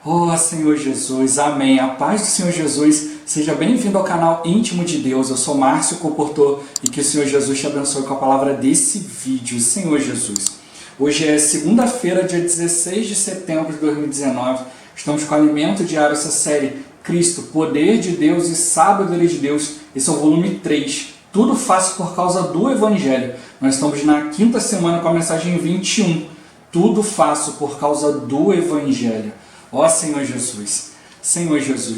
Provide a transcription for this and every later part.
Oh, Senhor Jesus, amém. A paz do Senhor Jesus, seja bem-vindo ao canal Íntimo de Deus. Eu sou Márcio Comportor e que o Senhor Jesus te abençoe com a palavra desse vídeo. Senhor Jesus, hoje é segunda-feira, dia 16 de setembro de 2019. Estamos com o Alimento Diário, essa série Cristo, Poder de Deus e Sabedoria de Deus. Esse é o volume 3. Tudo faço por causa do Evangelho. Nós estamos na quinta semana com a mensagem 21. Tudo faço por causa do Evangelho. Ó Senhor Jesus,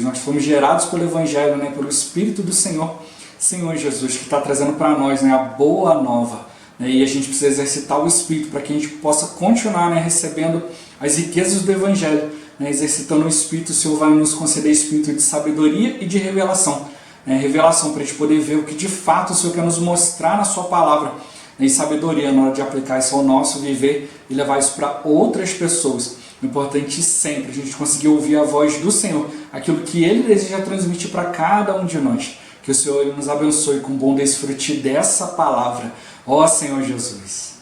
nós fomos gerados pelo Evangelho, pelo Espírito do Senhor, Senhor Jesus, que está trazendo para nós a boa nova. E a gente precisa exercitar o Espírito para que a gente possa continuar recebendo as riquezas do Evangelho. Exercitando o Espírito, o Senhor vai nos conceder espírito de sabedoria e de revelação. Revelação para a gente poder ver o que de fato o Senhor quer nos mostrar na sua palavra. E sabedoria na hora de aplicar isso ao nosso viver e levar isso para outras pessoas. O importante sempre a gente conseguir ouvir a voz do Senhor, aquilo que Ele deseja transmitir para cada um de nós. Que o Senhor nos abençoe com bom desfrute dessa palavra. Ó Senhor Jesus.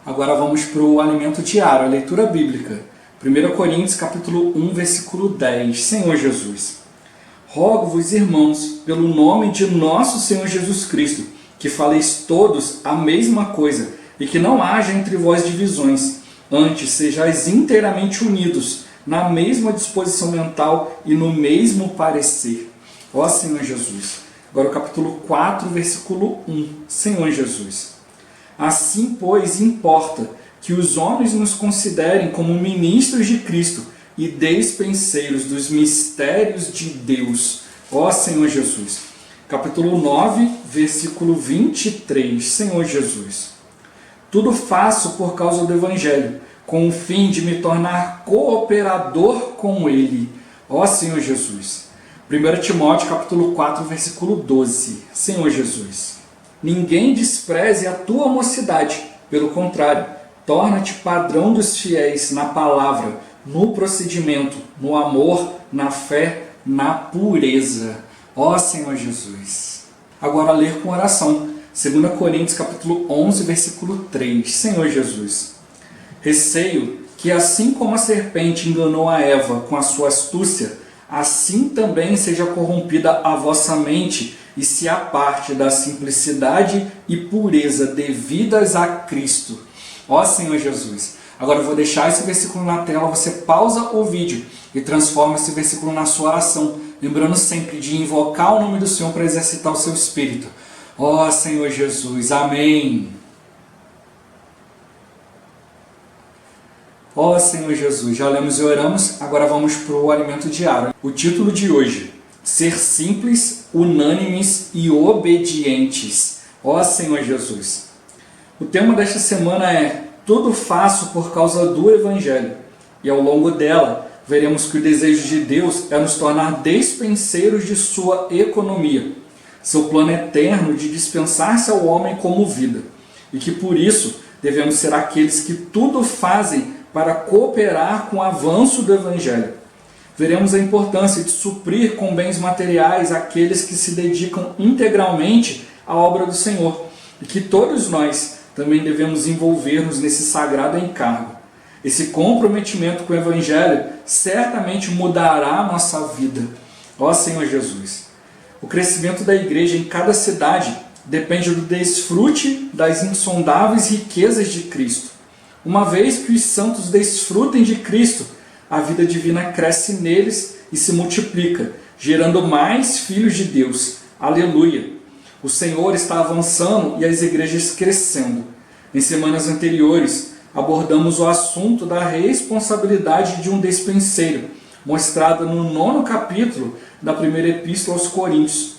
Agora vamos para o alimento diário, a leitura bíblica. 1 Coríntios capítulo 1, versículo 10. Senhor Jesus. Rogo-vos, irmãos, pelo nome de nosso Senhor Jesus Cristo, que faleis todos a mesma coisa, e que não haja entre vós divisões. Antes, sejais inteiramente unidos, na mesma disposição mental e no mesmo parecer. Ó Senhor Jesus. Agora o capítulo 4, versículo 1. Senhor Jesus. Assim, pois, importa que os homens nos considerem como ministros de Cristo e despenseiros dos mistérios de Deus. Ó Senhor Jesus. Capítulo 9, versículo 23. Senhor Jesus. Tudo faço por causa do Evangelho, com o fim de me tornar cooperador com Ele. Ó Senhor Jesus. 1 Timóteo capítulo 4, versículo 12. Senhor Jesus. Ninguém despreze a tua mocidade. Pelo contrário, torna-te padrão dos fiéis na palavra, no procedimento, no amor, na fé, na pureza. Ó Senhor Jesus. Agora ler com oração. 2 Coríntios capítulo 11, versículo 3. Senhor Jesus. Receio que assim como a serpente enganou a Eva com a sua astúcia, assim também seja corrompida a vossa mente e se aparte da simplicidade e pureza devidas a Cristo. Ó Senhor Jesus. Agora eu vou deixar esse versículo na tela, você pausa o vídeo e transforma esse versículo na sua oração, lembrando sempre de invocar o nome do Senhor para exercitar o seu espírito. Ó Senhor Jesus, amém. Ó Senhor Jesus, já lemos e oramos, agora vamos para o alimento diário. O título de hoje, ser simples, unânimes e obedientes. Ó Senhor Jesus. O tema desta semana é tudo faço por causa do Evangelho. E ao longo dela, veremos que o desejo de Deus é nos tornar despenseiros de sua economia. Seu plano eterno de dispensar-se ao homem como vida, e que por isso devemos ser aqueles que tudo fazem para cooperar com o avanço do Evangelho. Veremos a importância de suprir com bens materiais aqueles que se dedicam integralmente à obra do Senhor, e que todos nós também devemos envolver-nos nesse sagrado encargo. Esse comprometimento com o Evangelho certamente mudará a nossa vida. Ó Senhor Jesus. O crescimento da igreja em cada cidade depende do desfrute das insondáveis riquezas de Cristo. Uma vez que os santos desfrutem de Cristo, a vida divina cresce neles e se multiplica, gerando mais filhos de Deus. Aleluia! O Senhor está avançando e as igrejas crescendo. Em semanas anteriores, abordamos o assunto da responsabilidade de um despenseiro, mostrada no 9º capítulo da primeira epístola aos Coríntios.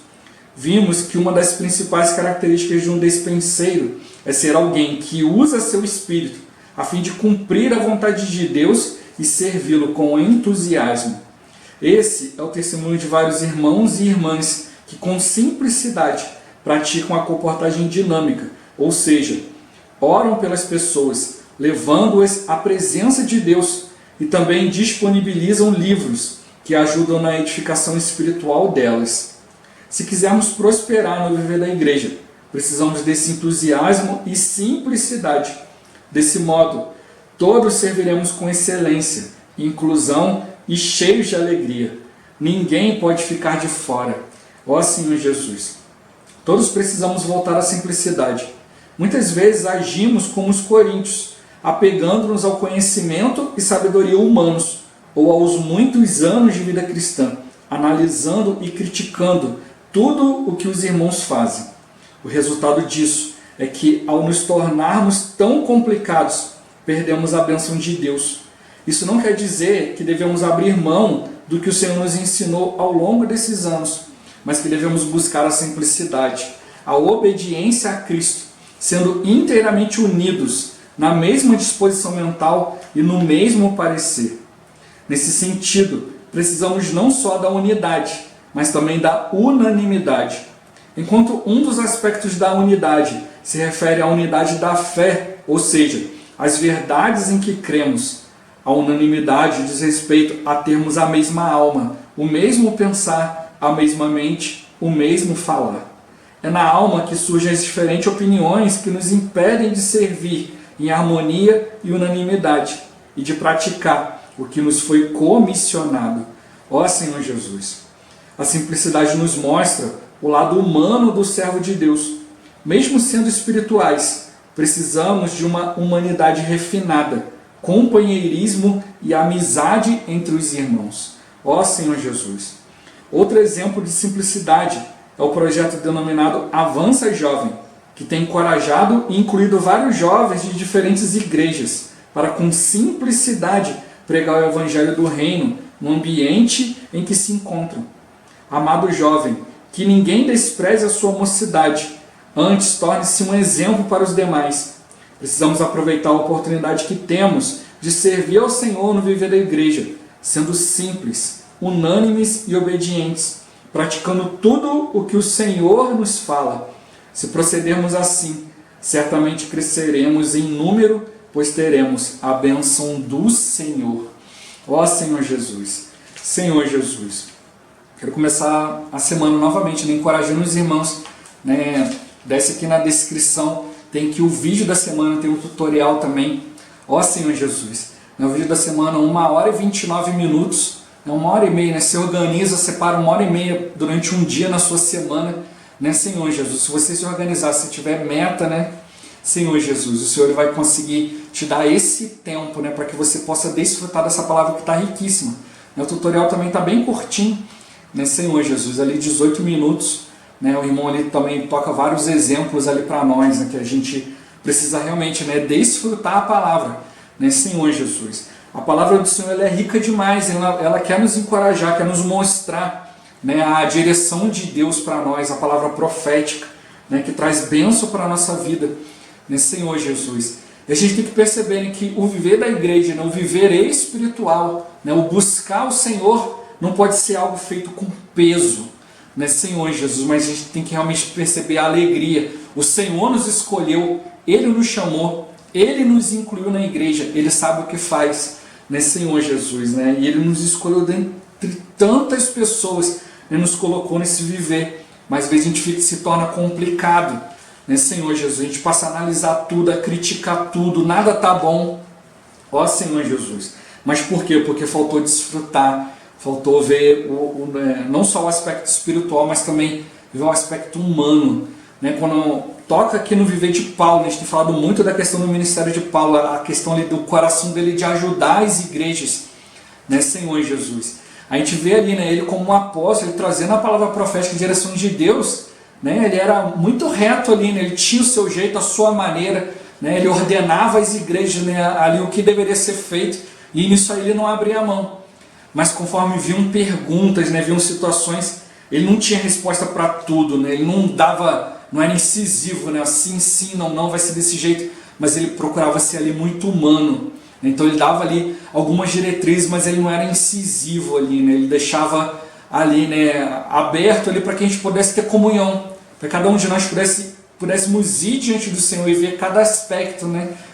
Vimos que uma das principais características de um despenseiro é ser alguém que usa seu espírito a fim de cumprir a vontade de Deus e servi-lo com entusiasmo. Esse é o testemunho de vários irmãos e irmãs que com simplicidade praticam a comportagem dinâmica, ou seja, oram pelas pessoas, levando-as à presença de Deus e também disponibilizam livros que ajudam na edificação espiritual delas. Se quisermos prosperar no viver da igreja, precisamos desse entusiasmo e simplicidade. Desse modo, todos serviremos com excelência, inclusão e cheios de alegria. Ninguém pode ficar de fora. Ó Senhor Jesus, todos precisamos voltar à simplicidade. Muitas vezes agimos como os coríntios, apegando-nos ao conhecimento e sabedoria humanos, ou aos muitos anos de vida cristã, analisando e criticando tudo o que os irmãos fazem. O resultado disso é que, ao nos tornarmos tão complicados, perdemos a bênção de Deus. Isso não quer dizer que devemos abrir mão do que o Senhor nos ensinou ao longo desses anos, mas que devemos buscar a simplicidade, a obediência a Cristo, sendo inteiramente unidos na mesma disposição mental e no mesmo parecer. Nesse sentido, precisamos não só da unidade, mas também da unanimidade. Enquanto um dos aspectos da unidade se refere à unidade da fé, ou seja, às verdades em que cremos, a unanimidade diz respeito a termos a mesma alma, o mesmo pensar, a mesma mente, o mesmo falar. É na alma que surgem as diferentes opiniões que nos impedem de servir em harmonia e unanimidade e de praticar o que nos foi comissionado. Ó Senhor Jesus, a simplicidade nos mostra o lado humano do servo de Deus. Mesmo sendo espirituais, precisamos de uma humanidade refinada, companheirismo e amizade entre os irmãos. Ó Senhor Jesus. Outro exemplo de simplicidade é o projeto denominado Avança Jovem, que tem encorajado e incluído vários jovens de diferentes igrejas para, com simplicidade, pregar o Evangelho do Reino no ambiente em que se encontram. Amado jovem, que ninguém despreze a sua mocidade, antes torne-se um exemplo para os demais. Precisamos aproveitar a oportunidade que temos de servir ao Senhor no viver da igreja, sendo simples, unânimes e obedientes, praticando tudo o que o Senhor nos fala. Se procedermos assim, certamente cresceremos em número, pois teremos a bênção do Senhor. Ó Senhor Jesus, Senhor Jesus, quero começar a semana novamente, encorajando os irmãos, desce aqui na descrição, tem aqui o vídeo da semana, tem um tutorial também. Ó Senhor Jesus, o vídeo da semana 1h29, 1h30, você organiza, separa 1h30 durante um dia na sua semana, Senhor Jesus. Se você se organizar, se tiver meta, Senhor Jesus, o Senhor vai conseguir te dar esse tempo, para que você possa desfrutar dessa palavra que está riquíssima. O tutorial também está bem curtinho, Senhor Jesus, ali 18 minutos, o irmão ali também toca vários exemplos ali para nós, que a gente precisa realmente desfrutar a palavra, Senhor Jesus. A palavra do Senhor ela é rica demais, ela quer nos encorajar, quer nos mostrar a direção de Deus para nós, a palavra profética, que traz bênção para a nossa vida, Senhor Jesus. E a gente tem que perceber que o viver da igreja, o viver espiritual, o buscar o Senhor, não pode ser algo feito com peso, Senhor Jesus, mas a gente tem que realmente perceber a alegria. O Senhor nos escolheu, Ele nos chamou, Ele nos incluiu na igreja, Ele sabe o que faz, Senhor Jesus, e Ele nos escolheu dentre tantas pessoas, nos colocou nesse viver, mas às vezes a gente se torna complicado, Senhor Jesus, a gente passa a analisar tudo, a criticar tudo, nada está bom, ó Senhor Jesus. Mas por quê? Porque faltou desfrutar, faltou ver não só o aspecto espiritual, mas também ver o aspecto humano. Quando toca aqui no viver de Paulo, a gente tem falado muito da questão do ministério de Paulo, a questão ali do coração dele de ajudar as igrejas, Senhor Jesus. A gente vê ali ele como um apóstolo, ele trazendo a palavra profética em direção de Deus, ele era muito reto ali, ele tinha o seu jeito, a sua maneira, ele ordenava às igrejas ali o que deveria ser feito, e nisso aí ele não abria a mão. Mas conforme viam perguntas, viam situações, ele não tinha resposta para tudo, ele não era incisivo, assim, sim, não, vai ser desse jeito, mas ele procurava ser ali muito humano. Então ele dava ali algumas diretrizes, mas ele não era incisivo ali, ele deixava ali aberto ali para que a gente pudesse ter comunhão, para cada um de nós pudéssemos ir diante do Senhor e ver cada aspecto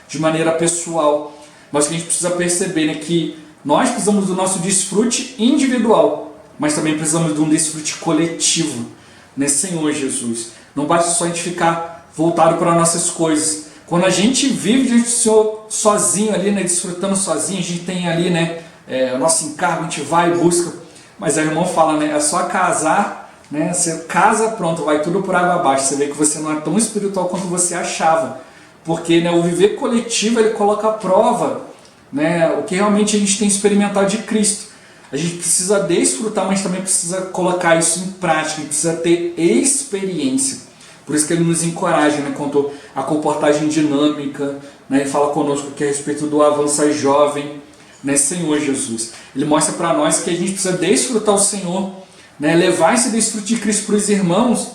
de maneira pessoal. Mas o que a gente precisa perceber que nós precisamos do nosso desfrute individual, mas também precisamos de um desfrute coletivo, Senhor Jesus. Não basta só a gente ficar voltado para nossas coisas. Quando a gente vive diante do Senhor sozinho ali, desfrutando sozinho, a gente tem ali, o nosso encargo, a gente vai e busca. Mas aí o irmão fala, né, é só casar, né, você casa, pronto, vai tudo por água abaixo. Você vê que você não é tão espiritual quanto você achava. Porque, né, o viver coletivo, ele coloca à prova, né, o que realmente a gente tem experimentado de Cristo. A gente precisa desfrutar, mas também precisa colocar isso em prática, precisa ter experiência. Por isso que ele nos encoraja, né, quanto à comportagem dinâmica, né, ele fala conosco aqui a respeito do avançar jovem, né, Senhor Jesus. Ele mostra para nós que a gente precisa desfrutar o Senhor, né, levar esse desfrute de Cristo para os irmãos,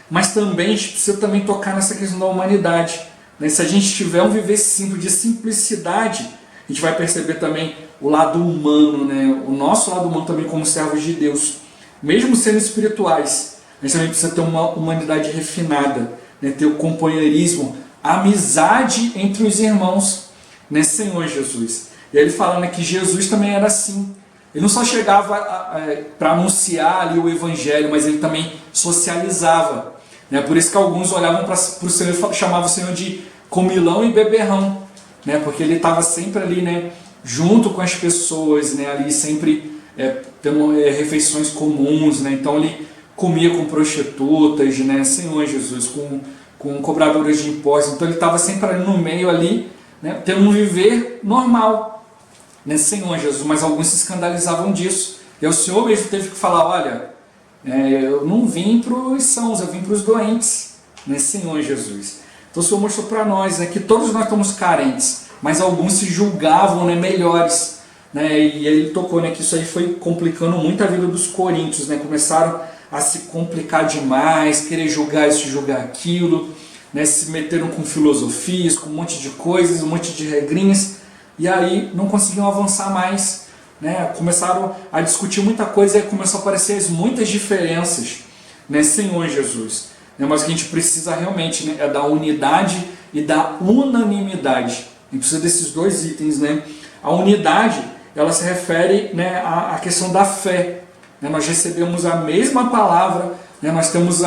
mas também a gente precisa também tocar nessa questão da humanidade. Né? Se a gente tiver um viver simples, de simplicidade, a gente vai perceber também o lado humano, né? O nosso lado humano também como servos de Deus. Mesmo sendo espirituais, a gente também precisa ter uma humanidade refinada, né? Ter o companheirismo, a amizade entre os irmãos, né? Senhor Jesus. E aí ele fala, né, que Jesus também era assim. Ele não só chegava para anunciar ali o evangelho, mas ele também socializava. Né? Por isso que alguns olhavam para o Senhor e chamavam o Senhor de comilão e beberrão. Né? Porque ele estava sempre ali, né, junto com as pessoas, né, ali sempre tendo refeições comuns. Né? Então ele comia com prostitutas, né, Senhor Jesus, com cobradoras de impostos. Então ele estava sempre ali no meio, ali, né, tendo um viver normal. Nesse Senhor Jesus, mas alguns se escandalizavam disso. E o Senhor mesmo teve que falar, olha, eu não vim para os sãos, eu vim para os doentes, nesse Senhor Jesus. Então o Senhor mostrou para nós, né, que todos nós estamos carentes, mas alguns se julgavam, né, melhores. Né, e ele tocou, né, que isso aí foi complicando muito a vida dos coríntios. Né, começaram a se complicar demais, querer julgar isso, julgar aquilo, né, se meteram com filosofias, com um monte de coisas, um monte de regrinhas. E aí não conseguiam avançar mais, né? Começaram a discutir muita coisa e começou a aparecer muitas diferenças, né? Senhor Jesus. Né? Mas o que a gente precisa realmente, né, é da unidade e da unanimidade. A gente precisa desses dois itens. Né? A unidade, ela se refere, né, à questão da fé. Né? Nós recebemos a mesma palavra, né? Nós temos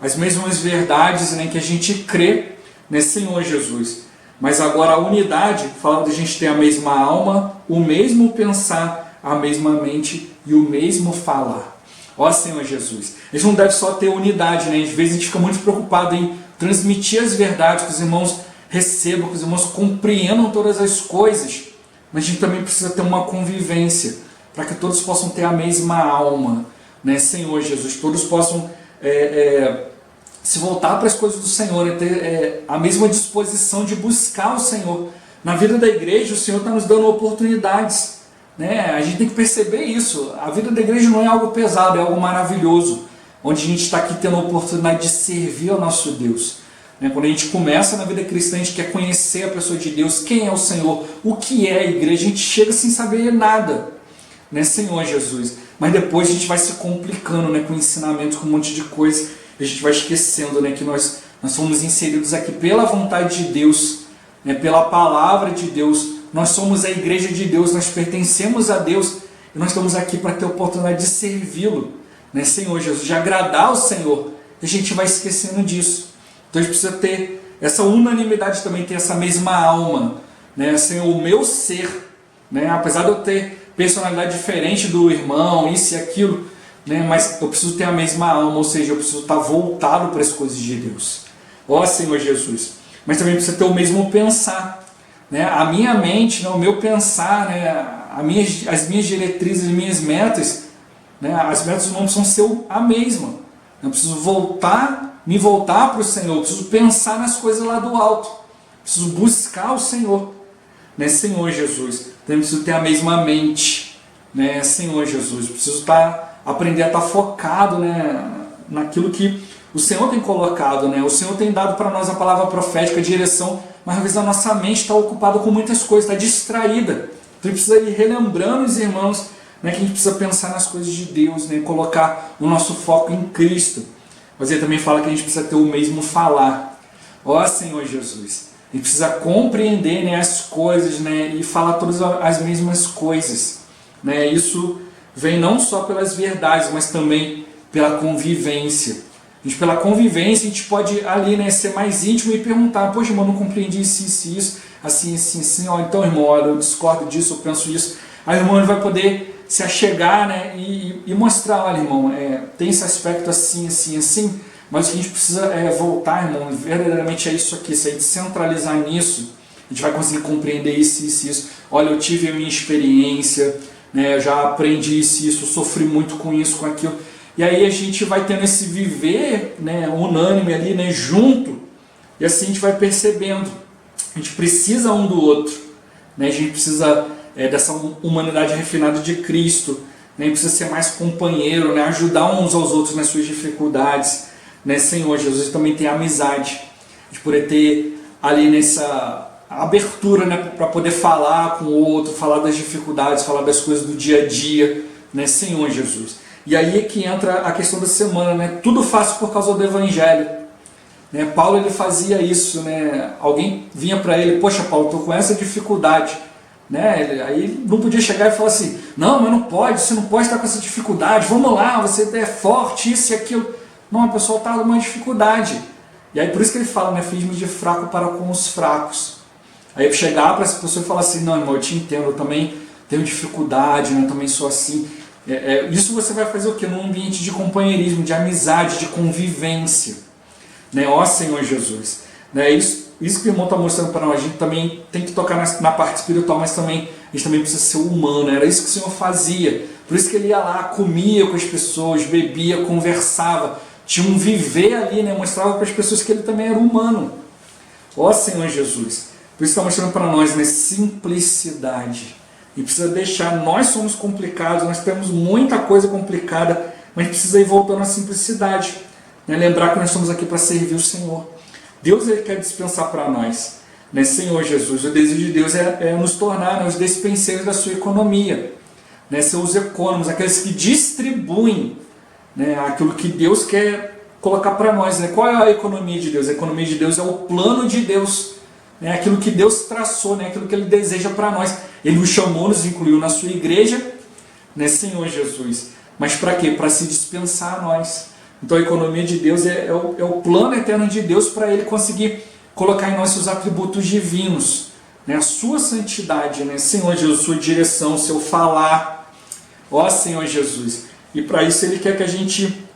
as mesmas verdades, né, que a gente crê, né, Senhor Jesus. Mas agora a unidade fala de a gente ter a mesma alma, o mesmo pensar, a mesma mente e o mesmo falar. Ó Senhor Jesus, a gente não deve só ter unidade, né? Às vezes a gente fica muito preocupado em transmitir as verdades, que os irmãos recebam, que os irmãos compreendam todas as coisas, mas a gente também precisa ter uma convivência, para que todos possam ter a mesma alma, né? Senhor Jesus, todos possam se voltar para as coisas do Senhor, ter a mesma disposição de buscar o Senhor. Na vida da igreja, o Senhor está nos dando oportunidades. Né? A gente tem que perceber isso. A vida da igreja não é algo pesado, é algo maravilhoso, onde a gente está aqui tendo a oportunidade de servir ao nosso Deus. Né? Quando a gente começa na vida cristã, a gente quer conhecer a pessoa de Deus, quem é o Senhor, o que é a igreja, a gente chega sem saber nada, né, Senhor Jesus. Mas depois a gente vai se complicando, né, com ensinamentos, com um monte de coisa. A gente vai esquecendo, né, que nós fomos inseridos aqui pela vontade de Deus, né, pela palavra de Deus. Nós somos a igreja de Deus, nós pertencemos a Deus e nós estamos aqui para ter a oportunidade de servi-lo, né, Senhor Jesus, de agradar ao Senhor. E a gente vai esquecendo disso. Então a gente precisa ter essa unanimidade também, ter essa mesma alma, né, Senhor, o meu ser, né, apesar de eu ter personalidade diferente do irmão, isso e aquilo, né, mas eu preciso ter a mesma alma, ou seja, eu preciso estar voltado para as coisas de Deus. Ó Senhor Jesus. Mas também precisa ter o mesmo pensar. Né? A minha mente, né, o meu pensar, né, as minhas diretrizes, as minhas metas, né, as metas do irmão precisam ser a mesma. Eu preciso me voltar para o Senhor, eu preciso pensar nas coisas lá do alto. Eu preciso buscar o Senhor. Né, Senhor Jesus. Então eu preciso ter a mesma mente. Né, Senhor Jesus. Eu preciso aprender a estar focado, né, naquilo que o Senhor tem colocado, né? O Senhor tem dado para nós a palavra profética, a direção, mas às vezes a nossa mente está ocupada com muitas coisas, está distraída. Então a gente precisa ir relembrando os irmãos, né, que a gente precisa pensar nas coisas de Deus, né, colocar o nosso foco em Cristo. Mas ele também fala que a gente precisa ter o mesmo falar. Ó Senhor Jesus, a gente precisa compreender, né, as coisas, né, e falar todas as mesmas coisas. Né? Isso vem não só pelas verdades, mas também pela convivência. A gente, pela convivência, a gente pode ali, né, ser mais íntimo e perguntar, poxa, irmão, não compreendi isso, assim, ó, então, irmão, olha, eu discordo disso, eu penso isso. Aí o irmão ele vai poder se achegar, né, e mostrar, olha, irmão, tem esse aspecto assim, mas o que a gente precisa voltar, irmão, verdadeiramente é isso aqui, se a gente centralizar nisso, a gente vai conseguir compreender isso. Olha, eu tive a minha experiência, né, eu já aprendi isso, sofri muito com isso, com aquilo. E aí a gente vai tendo esse viver, né, unânime ali, né, junto, e assim a gente vai percebendo. A gente precisa um do outro, né, a gente precisa dessa humanidade refinada de Cristo, né, a gente precisa ser mais companheiro, né, ajudar uns aos outros nas suas dificuldades, né, Senhor Jesus, também tem amizade, de poder ter ali nessa abertura, né, para poder falar com o outro, falar das dificuldades, falar das coisas do dia a dia, né, Senhor Jesus. E aí é que entra a questão da semana, né? Tudo faço por causa do Evangelho. Né? Paulo ele fazia isso, né? Alguém vinha para ele, poxa Paulo, estou com essa dificuldade. Né? Aí não podia chegar e falar assim, não, mas não pode, você não pode estar com essa dificuldade, vamos lá, você é forte, isso e aquilo. Não, a pessoa está numa dificuldade. E aí por isso que ele fala, né? Fiz-me de fraco para com os fracos. Aí chegar para essa pessoa e falar assim, não, irmão, eu te entendo, eu também tenho dificuldade, né? Eu também sou assim. Isso você vai fazer o quê? Num ambiente de companheirismo, de amizade, de convivência. Né? Ó Senhor Jesus. Né? Isso que o irmão está mostrando para nós. A gente também tem que tocar na parte espiritual, mas também, a gente também precisa ser humano. Era isso que o Senhor fazia. Por isso que ele ia lá, comia com as pessoas, bebia, conversava. Tinha um viver ali, né? Mostrava para as pessoas que ele também era humano. Ó Senhor Jesus. Por isso está mostrando para nós, né? Simplicidade. E precisa deixar, nós somos complicados, nós temos muita coisa complicada, mas precisa ir voltando à simplicidade. Né? Lembrar que nós estamos aqui para servir o Senhor. Deus ele quer dispensar para nós. Né? Senhor Jesus, o desejo de Deus é nos tornar, né, os despenseiros da sua economia. Né? Ser os econômicos, aqueles que distribuem, né, aquilo que Deus quer colocar para nós. Né? Qual é a economia de Deus? A economia de Deus é o plano de Deus. Né? Aquilo que Deus traçou, né? Aquilo que Ele deseja para nós. Ele nos chamou, nos incluiu na sua igreja, né, Senhor Jesus. Mas para quê? Para se dispensar a nós. Então a economia de Deus é o plano eterno de Deus para Ele conseguir colocar em nós seus atributos divinos. Né, a sua santidade, né, Senhor Jesus, sua direção, seu falar. Ó Senhor Jesus. E para isso Ele quer que a gente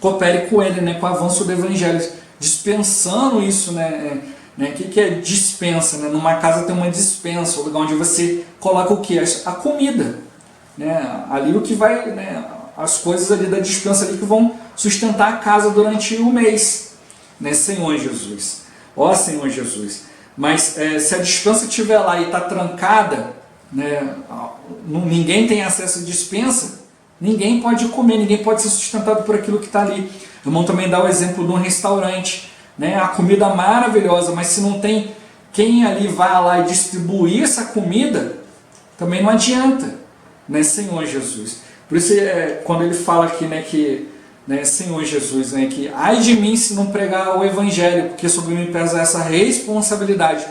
coopere com Ele, né, com o avanço do Evangelho. Dispensando isso, né? O que é dispensa? Né? Numa casa tem uma dispensa, o lugar onde você coloca o que? A comida. Né? Ali o que vai, né? As coisas ali da dispensa ali que vão sustentar a casa durante o mês. Né? Senhor Jesus. Ó Senhor Jesus. Mas se a dispensa estiver lá e está trancada, né? Ninguém tem acesso à dispensa, ninguém pode comer, ninguém pode ser sustentado por aquilo que está ali. O irmão também dá o exemplo de um restaurante. Né, a comida maravilhosa, mas se não tem quem ali vá lá e distribuir essa comida, também não adianta, né, Senhor Jesus. Por isso, quando ele fala aqui, né, que, né, Senhor Jesus, né, que ai de mim se não pregar o Evangelho, porque sobre mim pesa essa responsabilidade.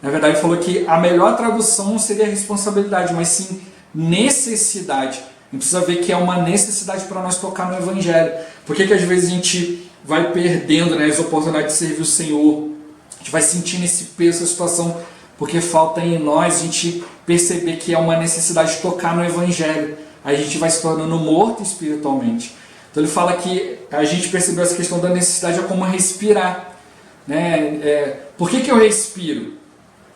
Na verdade, ele falou que a melhor tradução não seria responsabilidade, mas sim necessidade. A gente precisa ver que é uma necessidade para nós tocar no Evangelho. Por que às vezes a gente vai perdendo, né, as oportunidades de servir o Senhor? A gente vai sentindo esse peso, essa situação, porque falta em nós a gente perceber que é uma necessidade de tocar no Evangelho. Aí a gente vai se tornando morto espiritualmente. Então ele fala que a gente percebeu essa questão da necessidade é como respirar. Né? Por que eu respiro?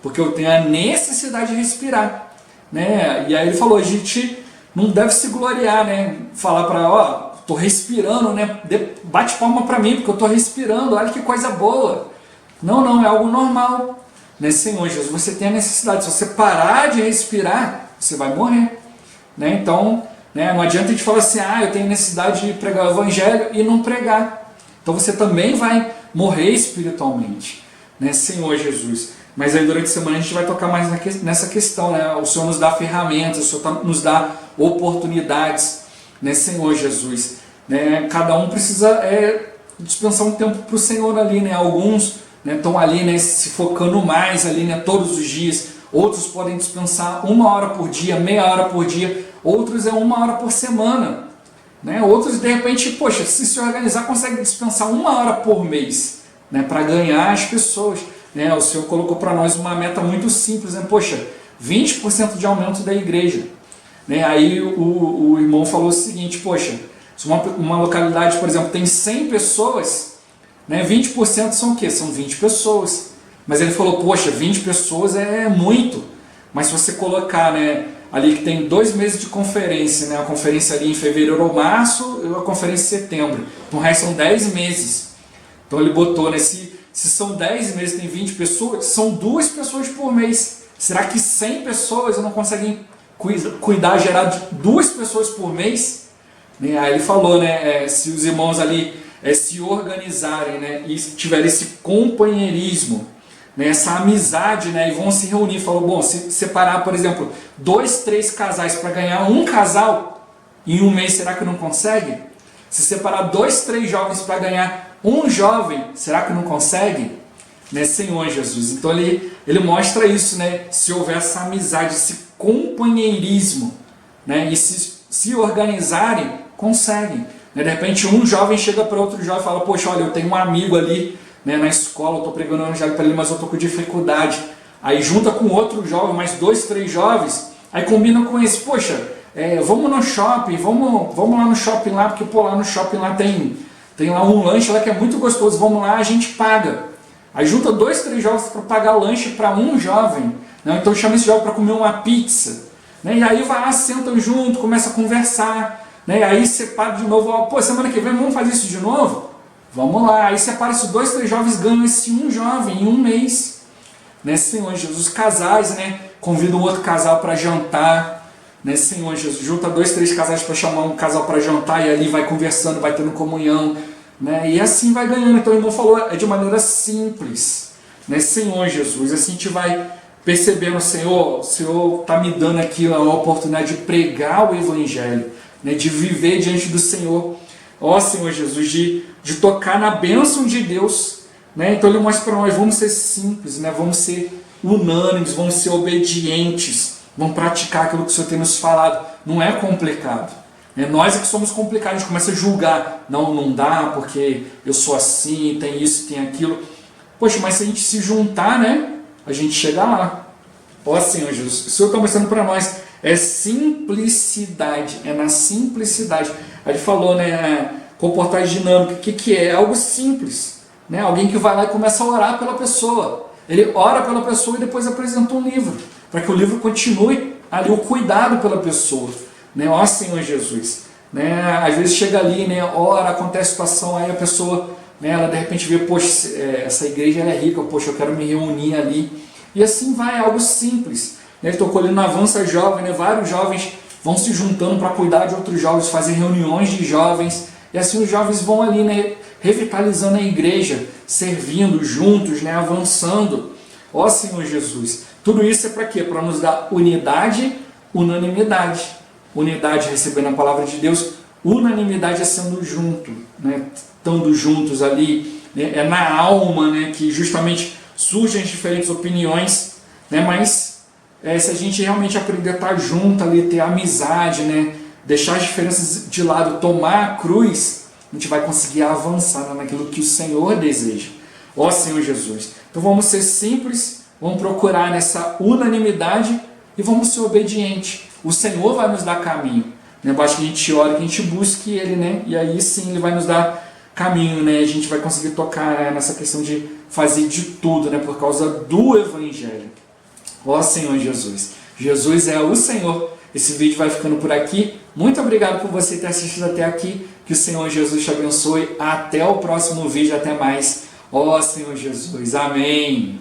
Porque eu tenho a necessidade de respirar. Né? E aí ele falou, a gente não deve se gloriar, né? Falar para, estou respirando, né? Bate palma para mim, porque eu estou respirando, olha que coisa boa. Não, é algo normal. Né? Senhor Jesus, você tem a necessidade, se você parar de respirar, você vai morrer. Né? Então, né, não adianta a gente falar assim, eu tenho necessidade de pregar o Evangelho e não pregar. Então você também vai morrer espiritualmente. Né? Senhor Jesus. Mas aí durante a semana a gente vai tocar mais nessa questão. Né? O Senhor nos dá ferramentas, o Senhor nos dá oportunidades. Né, Senhor Jesus. Né, cada um precisa dispensar um tempo para o Senhor ali. Né, alguns estão ali, né, se focando mais ali, né, todos os dias. Outros podem dispensar 1 hora por dia, meia hora por dia. Outros 1 hora por semana. né? Outros, de repente, poxa, se organizar, consegue dispensar 1 hora por mês, né? Para ganhar as pessoas. Né? O Senhor colocou para nós uma meta muito simples, né? Poxa, 20% de aumento da igreja. Né? Aí o irmão falou o seguinte, poxa, se uma localidade, por exemplo, tem 100 pessoas, né? 20% são o quê? São 20 pessoas. Mas ele falou, poxa, 20 pessoas é muito. Mas se você colocar, né, ali que tem 2 meses de conferência, né, a conferência ali em fevereiro ou março e a conferência em setembro. Então, o resto são 10 meses. Então ele botou, né, se são 10 meses, tem 20 pessoas, são 2 pessoas por mês. Será que 100 pessoas não conseguem cuidar, gerar de 2 pessoas por mês? Né? Aí ele falou, né, se os irmãos ali se organizarem, né, e tiverem esse companheirismo, né, essa amizade, né, e vão se reunir, falou, bom, se separar, por exemplo, 2, 3 casais para ganhar um casal em um mês, será que não consegue? Se separar 2, 3 jovens para ganhar um jovem, será que não consegue? Né, Senhor Jesus. Então ele mostra isso, né, se houver essa amizade, esse companheirismo, né, e se organizarem, conseguem. Né, de repente um jovem chega para outro jovem e fala, poxa, olha, eu tenho um amigo ali, né, na escola, eu estou pregando o evangelho para ele, mas eu estou com dificuldade. Aí junta com outro jovem, mais 2, 3 jovens, aí combina com esse, poxa, vamos no shopping, vamos lá no shopping lá, porque pô, lá no shopping lá tem lá um lanche lá que é muito gostoso, vamos lá, a gente paga. Aí junta 2, 3 jovens para pagar o lanche para um jovem, né, então chama esse jovem para comer uma pizza, né, e aí vai lá, sentam junto, começa a conversar, né, aí separa de novo, ó, pô, semana que vem vamos fazer isso de novo? Vamos lá, aí separa esses 2, 3 jovens, ganham esse um jovem em um mês. Né, Senhor Jesus, casais, né, convidam um outro casal para jantar. Né, Senhor Jesus, junta 2, 3 casais para chamar um casal para jantar e ali vai conversando, vai tendo comunhão. Né, e assim vai ganhando. Então o irmão falou, é de maneira simples. Né, Senhor Jesus, assim a gente vai percebendo, Senhor, o Senhor está me dando aqui a oportunidade de pregar o Evangelho, né, de viver diante do Senhor. Ó Senhor Jesus, de tocar na bênção de Deus, né? Então ele mostra para nós, vamos ser simples, né? Vamos ser unânimes, vamos ser obedientes, vamos praticar aquilo que o Senhor tem nos falado. Não é complicado, né? Nós é que somos complicados, a gente começa a julgar, não dá porque eu sou assim, tem isso, tem aquilo. Poxa, mas se a gente se juntar, né? A gente chega lá. Ó Senhor Jesus, o Senhor está mostrando para nós, é simplicidade, é na simplicidade. A gente falou, né, comportar dinâmica, o que é? É algo simples, né? Alguém que vai lá e começa a orar pela pessoa. Ele ora pela pessoa e depois apresenta um livro, para que o livro continue ali o cuidado pela pessoa. Né? Ó Senhor Jesus. Né? Às vezes chega ali, né, ora, acontece a situação, aí a pessoa, né, ela de repente vê, poxa, essa igreja ela é rica, poxa, eu quero me reunir ali. E assim vai, é algo simples. Ele tocou ali no Avança Jovem, né? Vários jovens vão se juntando para cuidar de outros jovens, fazer reuniões de jovens, e assim os jovens vão ali, né, revitalizando a igreja, servindo juntos, né, avançando. Ó Senhor Jesus, tudo isso é para quê? Para nos dar unidade, unanimidade. Unidade recebendo a palavra de Deus, unanimidade é sendo junto, né, estando juntos ali, né, é na alma, né, que justamente surgem as diferentes opiniões, né, mas se a gente realmente aprender a estar junto ali, ter amizade, né, deixar as diferenças de lado, tomar a cruz, a gente vai conseguir avançar, né, naquilo que o Senhor deseja. Ó Senhor Jesus. Então vamos ser simples, vamos procurar nessa unanimidade e vamos ser obedientes. O Senhor vai nos dar caminho. Né? Basta que a gente ore, que a gente busque Ele, né? E aí sim Ele vai nos dar caminho, né? A gente vai conseguir tocar, né, nessa questão de fazer de tudo, né, por causa do Evangelho. Ó Senhor Jesus. Jesus é o Senhor. Esse vídeo vai ficando por aqui. Muito obrigado por você ter assistido até aqui. Que o Senhor Jesus te abençoe. Até o próximo vídeo. Até mais. Ó Senhor Jesus. Amém.